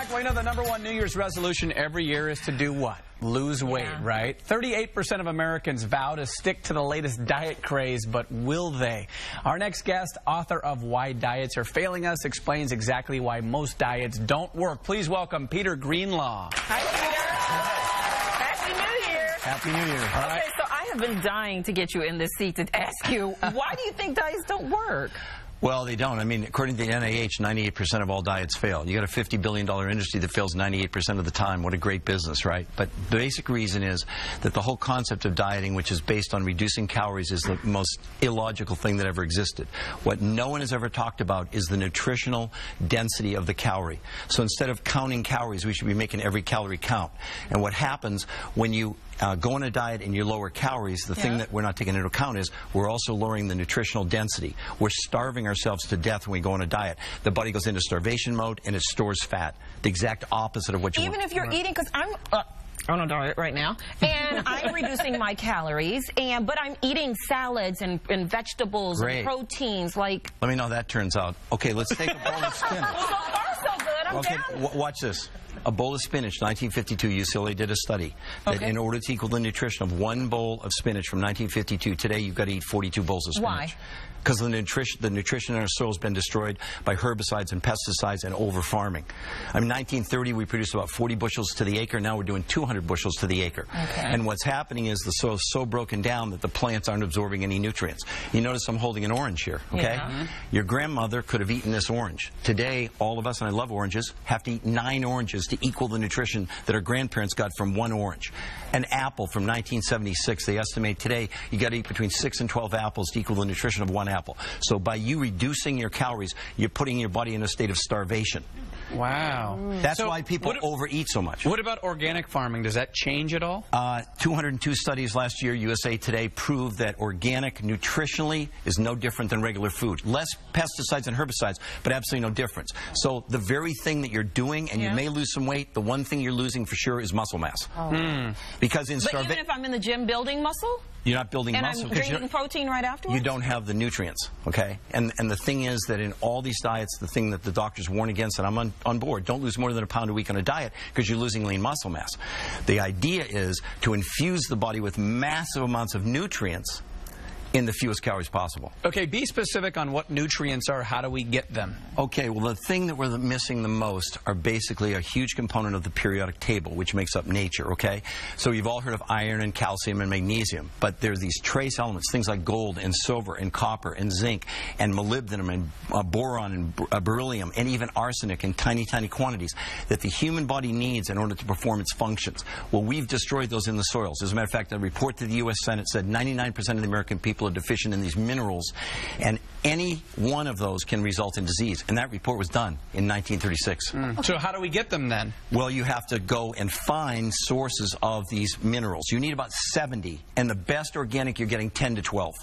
Well, you know, the #1 New Year's resolution every year is to do what? Lose weight, right? 38% of Americans vow to stick to the latest diet craze, but will they? Our next guest, author of Why Diets Are Failing Us, explains exactly why most diets don't work. Please welcome Peter Greenlaw. Hi, Peter. Happy New Year. Happy New Year. All right. Okay, so I have been dying to get you in this seat to ask you, why do you think diets don't work? Well, they don't. I mean, according to the NIH, 98% of all diets fail. You got a $50 billion industry that fails 98% of the time. What a great business, right? But the basic reason is that the whole concept of dieting, which is based on reducing calories, is the most illogical thing that ever existed. What no one has ever talked about is the nutritional density of the calorie. So instead of counting calories, we should be making every calorie count. And what happens when you go on a diet and you lower calories, the thing that we're not taking into account is we're also lowering the nutritional density. We're starving ourselves to death when we go on a diet. The body goes into starvation mode and it stores fat. The exact opposite of what you want. Even if you're eating, because I'm on a diet right now, and I'm reducing my calories, but I'm eating salads and vegetables and proteins. Like, let me know how that turns out. Okay, let's take a bowl of spinach. Well, so far so good. I'm down. Watch this. A bowl of spinach, 1952, UCLA did a study that in order to equal the nutrition of one bowl of spinach from 1952, today you've got to eat 42 bowls of spinach. Why? Because the nutrition in our soil has been destroyed by herbicides and pesticides and over-farming. I mean, 1930, we produced about 40 bushels to the acre. Now we're doing 200 bushels to the acre. Okay. And what's happening is the soil is so broken down that the plants aren't absorbing any nutrients. You notice I'm holding an orange here, okay? Yeah. Your grandmother could have eaten this orange. Today, all of us, and I love oranges, have to eat 9 oranges to equal the nutrition that our grandparents got from 1 orange. An apple from 1976, they estimate today you got to eat between 6 and 12 apples to equal the nutrition of 1 apple. So by you reducing your calories, you're putting your body in a state of starvation. Wow. That's why people overeat so much. What about organic farming? Does that change at all? 202 studies last year, USA Today, proved that organic nutritionally is no different than regular food. Less pesticides and herbicides, but absolutely no difference. So the very thing that you're doing, and you may lose some weight, the one thing you're losing for sure is muscle mass. Because in even if I'm in the gym building muscle? You're not building muscle. And I'm drinking protein right afterwards? You don't have the nutrients, okay? And the thing is that in all these diets, the thing that the doctors warn against, and I'm on board, don't lose more than 1 pound a week on a diet because you're losing lean muscle mass. The idea is to infuse the body with massive amounts of nutrients in the fewest calories possible. Okay, be specific on what nutrients are. How do we get them? Okay, well, the thing that we're missing the most are basically a huge component of the periodic table, which makes up nature, okay? So you've all heard of iron and calcium and magnesium, but there's these trace elements, things like gold and silver and copper and zinc and molybdenum and boron and beryllium and even arsenic in tiny, tiny quantities that the human body needs in order to perform its functions. Well, we've destroyed those in the soils. As a matter of fact, a report to the U.S. Senate said 99% of the American people are deficient in these minerals, and any one of those can result in disease. And that report was done in 1936. So how do we get them then? Well, you have to go and find sources of these minerals. You need about 70, and the best organic you're getting 10 to 12.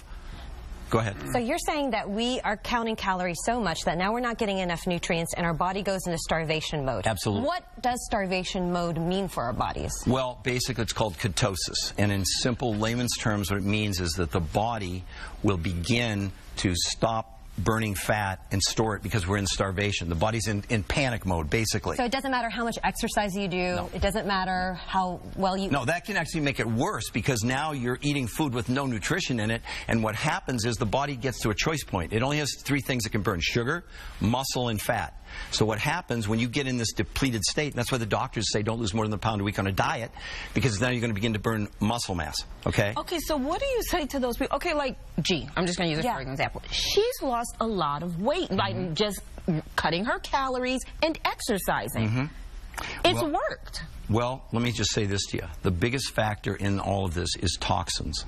Go ahead. So you're saying that we are counting calories so much that now we're not getting enough nutrients and our body goes into starvation mode. Absolutely. What does starvation mode mean for our bodies? Well, basically it's called ketosis. And in simple layman's terms, what it means is that the body will begin to stop burning fat and store it because we're in starvation. The body's in panic mode, basically. So it doesn't matter how much exercise you do. No. It doesn't matter how well you... No, that can actually make it worse because now you're eating food with no nutrition in it, and what happens is the body gets to a choice point. It only has 3 things it can burn: sugar, muscle, and fat. So what happens when you get in this depleted state, and that's why the doctors say don't lose more than 1 pound a week on a diet, because now you're going to begin to burn muscle mass, okay? Okay, so what do you say to those people? Okay, like, G, I'm just going to use this for an example. She's lost a lot of weight by just cutting her calories and exercising. It's worked. Well, let me just say this to you. The biggest factor in all of this is toxins.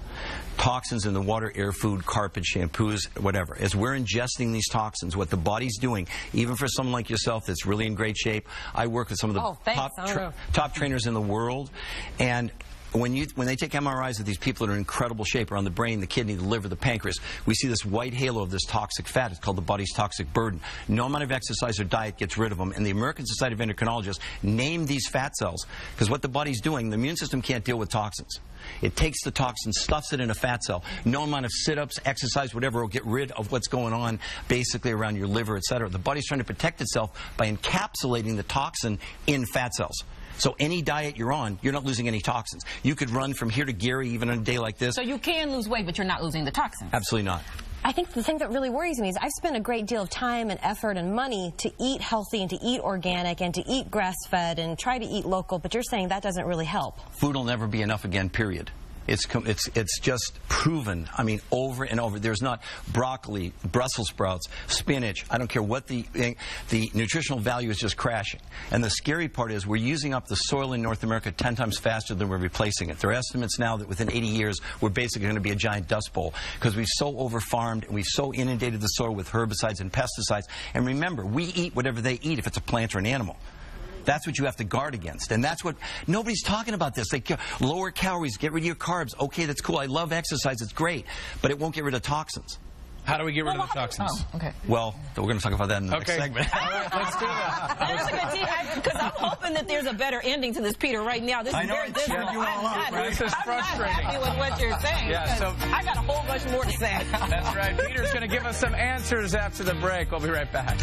Toxins in the water, air, food, carpet, shampoos, whatever. As we're ingesting these toxins, what the body's doing, even for someone like yourself that's really in great shape, I work with some of the top trainers in the world, and when they take MRIs of these people that are in incredible shape around the brain, the kidney, the liver, the pancreas, we see this white halo of this toxic fat. It's called the body's toxic burden. No amount of exercise or diet gets rid of them. And the American Society of Endocrinologists named these fat cells because what the body's doing, the immune system can't deal with toxins. It takes the toxin, stuffs it in a fat cell. No amount of sit-ups, exercise, whatever will get rid of what's going on basically around your liver, etc. The body's trying to protect itself by encapsulating the toxin in fat cells. So any diet you're on, you're not losing any toxins. You could run from here to Gary even on a day like this. So you can lose weight, but you're not losing the toxins? Absolutely not. I think the thing that really worries me is I've spent a great deal of time and effort and money to eat healthy and to eat organic and to eat grass-fed and try to eat local, but you're saying that doesn't really help. Food will never be enough again, period. It's just proven, I mean, over and over. There's not broccoli, Brussels sprouts, spinach. I don't care what the nutritional value is just crashing. And the scary part is we're using up the soil in North America 10 times faster than we're replacing it. There are estimates now that within 80 years we're basically going to be a giant dust bowl because we've so over-farmed and we've so inundated the soil with herbicides and pesticides. And remember, we eat whatever they eat if it's a plant or an animal. That's what you have to guard against. And that's what, nobody's talking about this. Like, lower calories, get rid of your carbs. Okay, that's cool. I love exercise. It's great. But it won't get rid of toxins. How do we get rid of the toxins? Oh, okay. Well, we're going to talk about that in the next segment. All right, let's do that. That's a good team, because I'm hoping that there's a better ending to this, Peter, right now. This is very dismal. This is frustrating. I'm not happy with what you're saying. Yeah, so I got a whole bunch more to say. That's right. Peter's going to give us some answers after the break. We'll be right back.